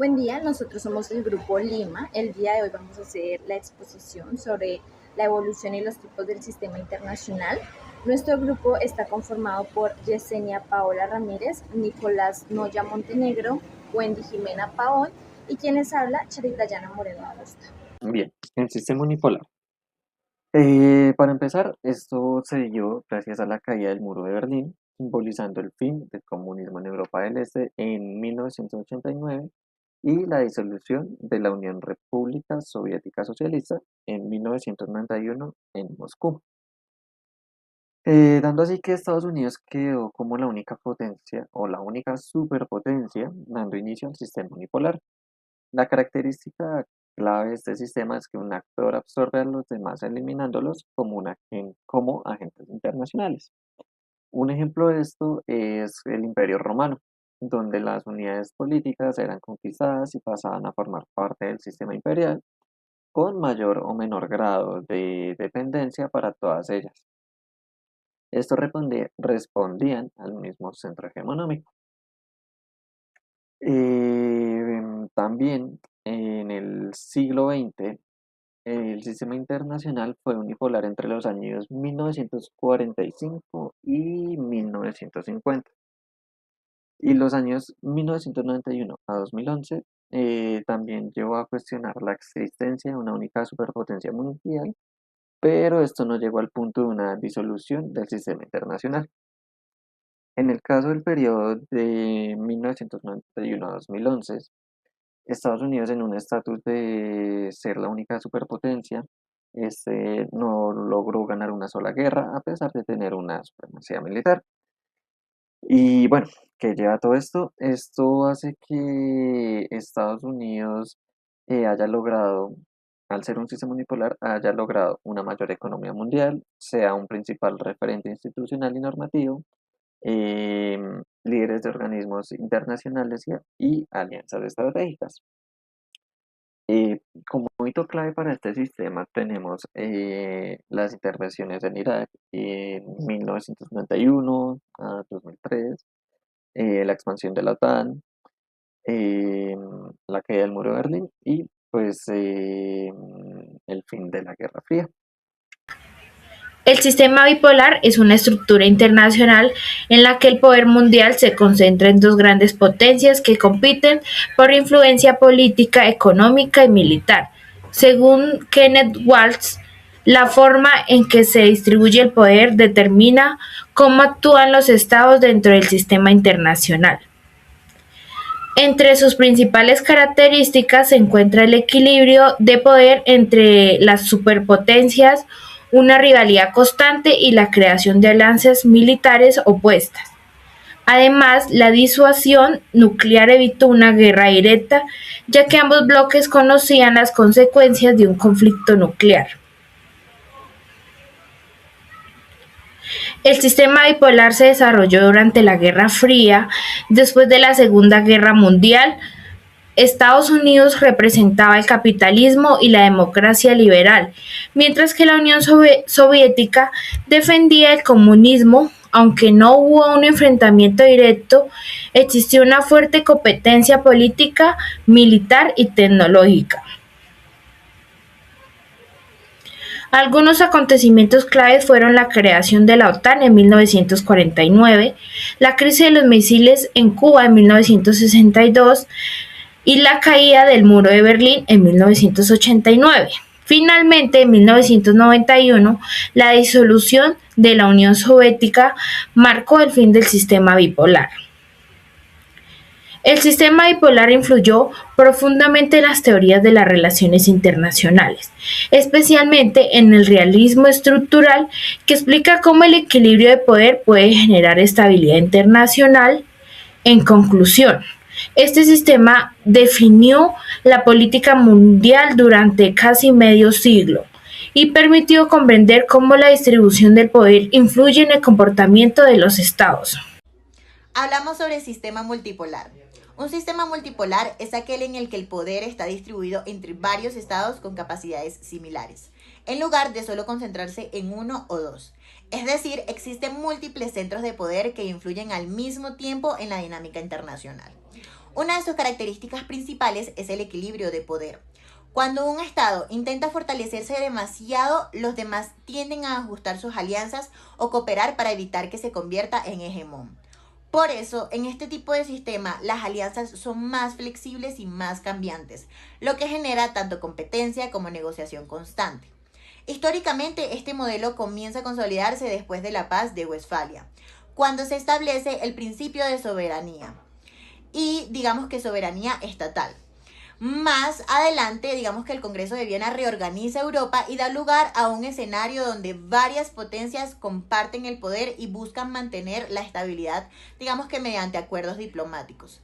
Buen día, nosotros somos el Grupo Lima. El día de hoy vamos a hacer la exposición sobre la evolución y los tipos del sistema internacional. Nuestro grupo está conformado por Yesenia Paola Ramírez, Nicolás Noya Montenegro, Wendy Jimena Paón y quienes habla, Charita Yana Moreno Acosta. Bien, el sistema unipolar. Para empezar, esto se dio gracias a la caída del muro de Berlín, simbolizando el fin del comunismo en Europa del Este en 1989 y la disolución de la Unión República Soviética Socialista en 1991 en Moscú. Dando así que Estados Unidos quedó como la única potencia o la única superpotencia, dando inicio al sistema unipolar. La característica clave de este sistema es que un actor absorbe a los demás eliminándolos como agentes internacionales. Un ejemplo de esto es el Imperio Romano, donde las unidades políticas eran conquistadas y pasaban a formar parte del sistema imperial, con mayor o menor grado de dependencia para todas ellas. Estos respondían al mismo centro hegemónico. También en el siglo XX, el sistema internacional fue unipolar entre los años 1945 y 1950. Y los años 1991 a 2011 también llevó a cuestionar la existencia de una única superpotencia mundial, pero esto no llegó al punto de una disolución del sistema internacional. En el caso del periodo de 1991 a 2011, Estados Unidos, en un estatus de ser la única superpotencia, no logró ganar una sola guerra a pesar de tener una supremacía militar. Y bueno, ¿qué lleva todo esto? Esto hace que Estados Unidos haya logrado, al ser un sistema unipolar, haya logrado una mayor economía mundial, sea un principal referente institucional y normativo, líderes de organismos internacionales y alianzas estratégicas. Como hito clave para este sistema tenemos las intervenciones en Irak en 1991 a 2003, la expansión de la OTAN, eh, la caída del muro de Berlín y pues el fin de la Guerra Fría. El sistema bipolar es una estructura internacional en la que el poder mundial se concentra en dos grandes potencias que compiten por influencia política, económica y militar. Según Kenneth Waltz, la forma en que se distribuye el poder determina cómo actúan los estados dentro del sistema internacional. Entre sus principales características se encuentra el equilibrio de poder entre las superpotencias, una rivalidad constante y la creación de alianzas militares opuestas. Además, la disuasión nuclear evitó una guerra directa, ya que ambos bloques conocían las consecuencias de un conflicto nuclear. El sistema bipolar se desarrolló durante la Guerra Fría. Después de la Segunda Guerra Mundial, Estados Unidos representaba el capitalismo y la democracia liberal, mientras que la Unión Soviética defendía el comunismo. Aunque no hubo un enfrentamiento directo, existió una fuerte competencia política, militar y tecnológica. Algunos acontecimientos claves fueron la creación de la OTAN en 1949, la crisis de los misiles en Cuba en 1962 y la caída del muro de Berlín en 1989. Finalmente, en 1991, la disolución de la Unión Soviética marcó el fin del sistema bipolar. El sistema bipolar influyó profundamente en las teorías de las relaciones internacionales, especialmente en el realismo estructural, que explica cómo el equilibrio de poder puede generar estabilidad internacional. En conclusión, este sistema definió la política mundial durante casi medio siglo y permitió comprender cómo la distribución del poder influye en el comportamiento de los estados. Hablamos sobre el sistema multipolar. Un sistema multipolar es aquel en el que el poder está distribuido entre varios estados con capacidades similares, en lugar de solo concentrarse en uno o dos. Es decir, existen múltiples centros de poder que influyen al mismo tiempo en la dinámica internacional. Una de sus características principales es el equilibrio de poder. Cuando un Estado intenta fortalecerse demasiado, los demás tienden a ajustar sus alianzas o cooperar para evitar que se convierta en hegemón. Por eso, en este tipo de sistema, las alianzas son más flexibles y más cambiantes, lo que genera tanto competencia como negociación constante. Históricamente, este modelo comienza a consolidarse después de la Paz de Westfalia, cuando se establece el principio de soberanía y digamos que soberanía estatal. Más adelante, digamos que el Congreso de Viena reorganiza Europa y da lugar a un escenario donde varias potencias comparten el poder y buscan mantener la estabilidad, digamos que mediante acuerdos diplomáticos.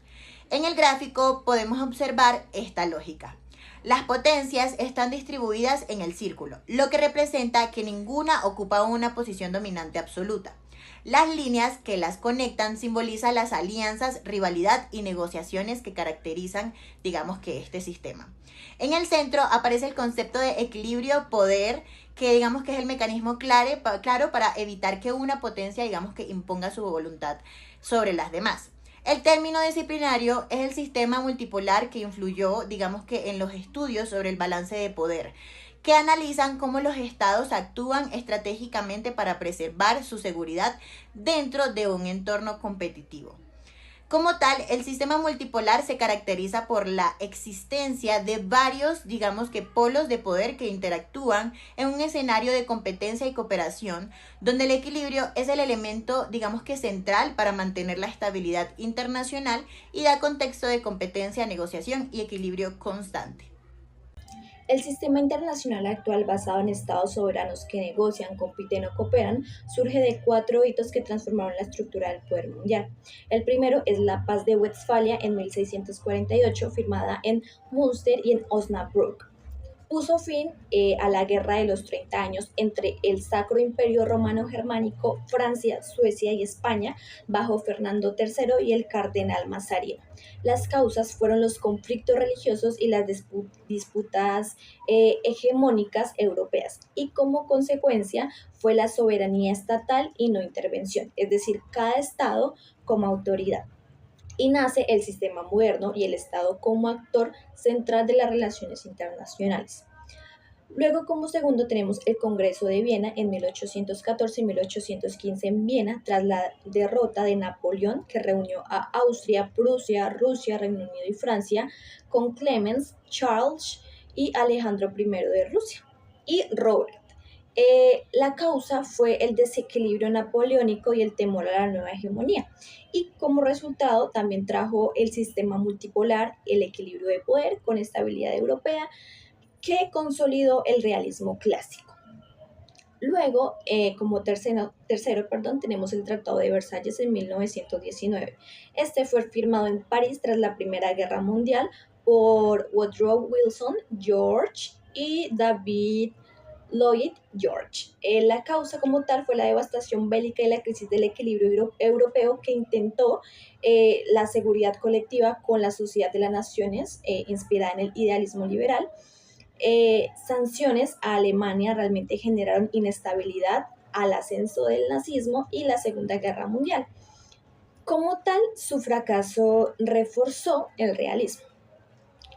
En el gráfico podemos observar esta lógica. Las potencias están distribuidas en el círculo, lo que representa que ninguna ocupa una posición dominante absoluta. Las líneas que las conectan simbolizan las alianzas, rivalidad y negociaciones que caracterizan, digamos que este sistema. En el centro aparece el concepto de equilibrio-poder, que digamos que es el mecanismo claro para evitar que una potencia, digamos que imponga su voluntad sobre las demás. El término disciplinario es el sistema multipolar que influyó, digamos que en los estudios sobre el balance de poder, que analizan cómo los estados actúan estratégicamente para preservar su seguridad dentro de un entorno competitivo. Como tal, el sistema multipolar se caracteriza por la existencia de varios, digamos que polos de poder que interactúan en un escenario de competencia y cooperación, donde el equilibrio es el elemento, digamos que central para mantener la estabilidad internacional y da contexto de competencia, negociación y equilibrio constante. El sistema internacional actual, basado en estados soberanos que negocian, compiten o cooperan, surge de 4 hitos que transformaron la estructura del poder mundial. El primero es la Paz de Westfalia en 1648, firmada en Münster y en Osnabrück. Puso fin a la Guerra de los 30 años entre el Sacro Imperio Romano Germánico, Francia, Suecia y España, bajo Fernando III y el cardenal Mazarino. Las causas fueron los conflictos religiosos y las disputas hegemónicas europeas, y como consecuencia fue la soberanía estatal y no intervención, es decir, cada estado como autoridad. Y nace el sistema moderno y el Estado como actor central de las relaciones internacionales. Luego, como segundo, tenemos el Congreso de Viena en 1814 y 1815 en Viena, tras la derrota de Napoleón, que reunió a Austria, Prusia, Rusia, Reino Unido y Francia, con Clemens, Charles y Alejandro I de Rusia, y Robert. La causa fue el desequilibrio napoleónico y el temor a la nueva hegemonía. Y como resultado también trajo el sistema multipolar, el equilibrio de poder con estabilidad europea, que consolidó el realismo clásico. Luego, como tercero, tenemos el Tratado de Versalles en 1919. Este fue firmado en París tras la Primera Guerra Mundial por Woodrow Wilson, George y David Lloyd George. La causa como tal fue la devastación bélica y la crisis del equilibrio europeo, que intentó la seguridad colectiva con la Sociedad de las Naciones, inspirada en el idealismo liberal. Sanciones a Alemania realmente generaron inestabilidad al ascenso del nazismo y la Segunda Guerra Mundial. Como tal, su fracaso reforzó el realismo.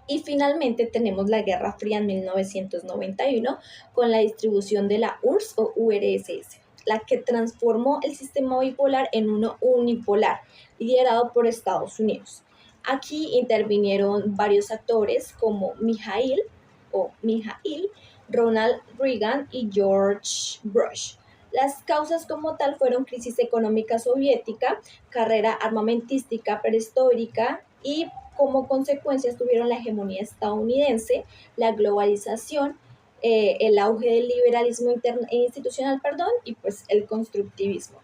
Y finalmente tenemos la Guerra Fría en 1991 con la distribución de la URSS o URSS, la que transformó el sistema bipolar en uno unipolar, liderado por Estados Unidos. Aquí intervinieron varios actores como Mikhail, Ronald Reagan y George Bush. Las causas como tal fueron crisis económica soviética, carrera armamentística perestroika, y como consecuencias tuvieron la hegemonía estadounidense, la globalización, el auge del liberalismo institucional, y pues el constructivismo.